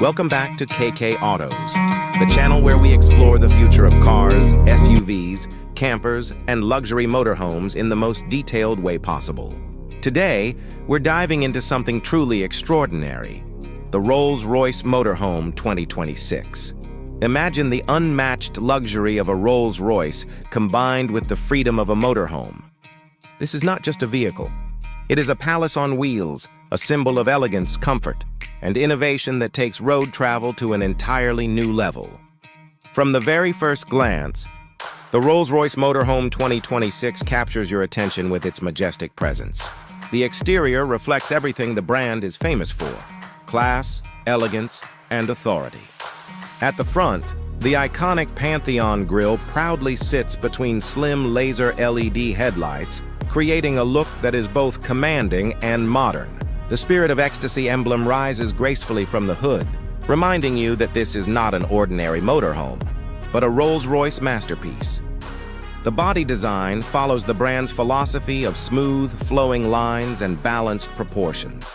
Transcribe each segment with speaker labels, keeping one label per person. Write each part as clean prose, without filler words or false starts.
Speaker 1: Welcome back to KK Autos, the channel where we explore the future of cars, SUVs, campers, and luxury motorhomes in the most detailed way possible. Today, we're diving into something truly extraordinary, the Rolls-Royce Motorhome 2026. Imagine the unmatched luxury of a Rolls-Royce combined with the freedom of a motorhome. This is not just a vehicle. It is a palace on wheels, a symbol of elegance, comfort, and innovation that takes road travel to an entirely new level. From the very first glance, the Rolls-Royce Motorhome 2026 captures your attention with its majestic presence. The exterior reflects everything the brand is famous for: class, elegance, and authority. At the front, the iconic Pantheon grille proudly sits between slim laser LED headlights, creating a look that is both commanding and modern. The spirit of Ecstasy emblem rises gracefully from the hood, reminding you that this is not an ordinary motorhome, but a Rolls-Royce masterpiece. The body design follows the brand's philosophy of smooth, flowing lines and balanced proportions.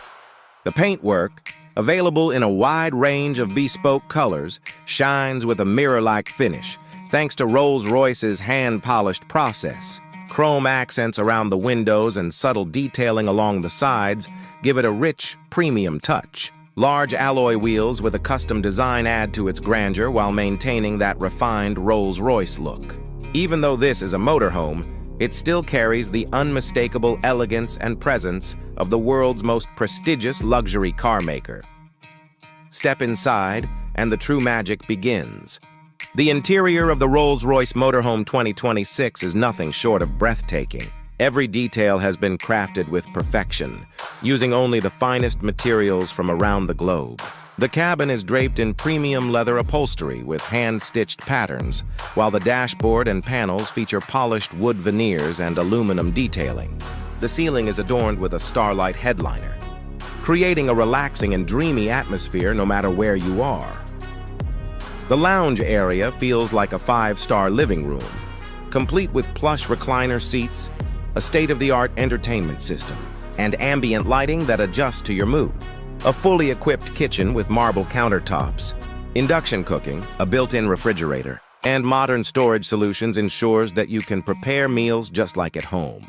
Speaker 1: The paintwork, available in a wide range of bespoke colors, shines with a mirror-like finish, thanks to Rolls-Royce's hand-polished process. Chrome accents around the windows and subtle detailing along the sides give it a rich, premium touch. Large alloy wheels with a custom design add to its grandeur while maintaining that refined Rolls-Royce look. Even though this is a motorhome, it still carries the unmistakable elegance and presence of the world's most prestigious luxury car maker. Step inside, and the true magic begins. The interior of the Rolls-Royce Motorhome 2026 is nothing short of breathtaking. Every detail has been crafted with perfection, using only the finest materials from around the globe. The cabin is draped in premium leather upholstery with hand-stitched patterns, while the dashboard and panels feature polished wood veneers and aluminum detailing. The ceiling is adorned with a starlight headliner, creating a relaxing and dreamy atmosphere no matter where you are. The lounge area feels like a five-star living room, complete with plush recliner seats, a state-of-the-art entertainment system, and ambient lighting that adjusts to your mood. A fully equipped kitchen with marble countertops, induction cooking, a built-in refrigerator, and modern storage solutions ensures that you can prepare meals just like at home.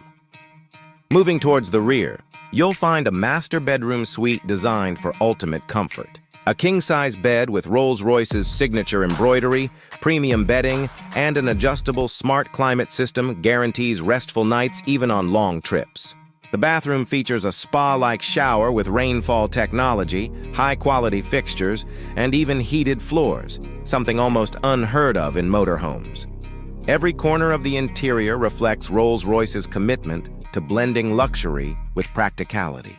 Speaker 1: Moving towards the rear, you'll find a master bedroom suite designed for ultimate comfort. A king-size bed with Rolls-Royce's signature embroidery, premium bedding, and an adjustable smart climate system guarantees restful nights even on long trips. The bathroom features a spa-like shower with rainfall technology, high-quality fixtures, and even heated floors, something almost unheard of in motorhomes. Every corner of the interior reflects Rolls-Royce's commitment to blending luxury with practicality.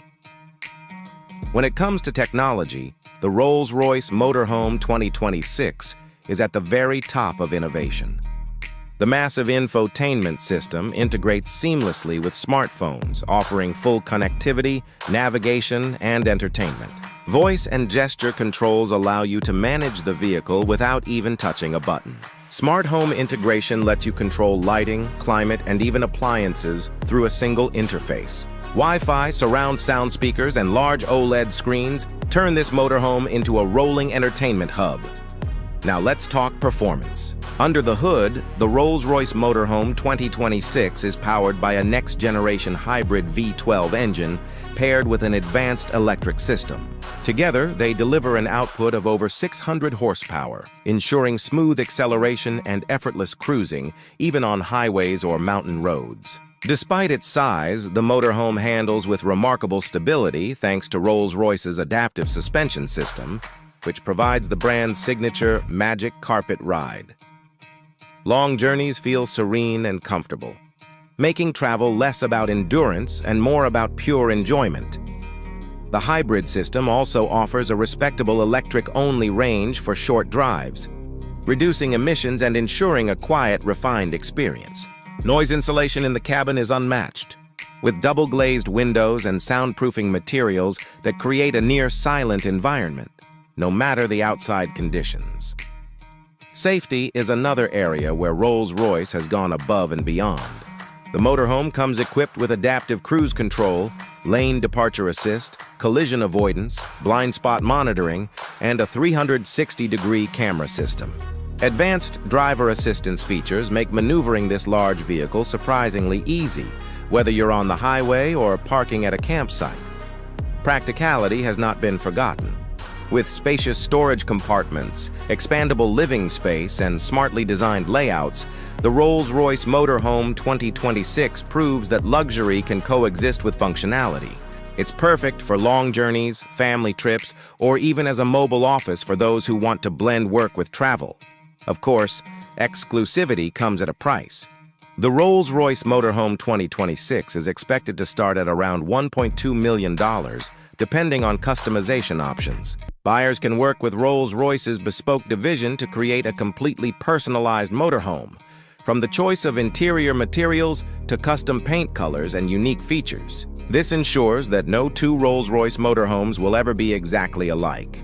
Speaker 1: When it comes to technology, the Rolls-Royce Motorhome 2026 is at the very top of innovation. The massive infotainment system integrates seamlessly with smartphones, offering full connectivity, navigation, and entertainment. Voice and gesture controls allow you to manage the vehicle without even touching a button. Smart home integration lets you control lighting, climate, and even appliances through a single interface. Wi-Fi, surround sound speakers, and large OLED screens turn this motorhome into a rolling entertainment hub. Now let's talk performance. Under the hood, the Rolls-Royce Motorhome 2026 is powered by a next-generation hybrid V12 engine paired with an advanced electric system. Together, they deliver an output of over 600 horsepower, ensuring smooth acceleration and effortless cruising, even on highways or mountain roads. Despite its size, the motorhome handles with remarkable stability thanks to Rolls-Royce's adaptive suspension system, which provides the brand's signature magic carpet ride. Long journeys feel serene and comfortable, making travel less about endurance and more about pure enjoyment. The hybrid system also offers a respectable electric-only range for short drives, reducing emissions and ensuring a quiet, refined experience. Noise insulation in the cabin is unmatched, with double-glazed windows and soundproofing materials that create a near-silent environment, no matter the outside conditions. Safety is another area where Rolls-Royce has gone above and beyond. The motorhome comes equipped with adaptive cruise control, lane departure assist, collision avoidance, blind spot monitoring, and a 360-degree camera system. Advanced driver assistance features make maneuvering this large vehicle surprisingly easy, whether you're on the highway or parking at a campsite. Practicality has not been forgotten. With spacious storage compartments, expandable living space, and smartly designed layouts, the Rolls-Royce Motorhome 2026 proves that luxury can coexist with functionality. It's perfect for long journeys, family trips, or even as a mobile office for those who want to blend work with travel. Of course, exclusivity comes at a price. The Rolls-Royce Motorhome 2026 is expected to start at around $1.2 million, depending on customization options. Buyers can work with Rolls-Royce's bespoke division to create a completely personalized motorhome, from the choice of interior materials to custom paint colors and unique features. This ensures that no two Rolls-Royce motorhomes will ever be exactly alike.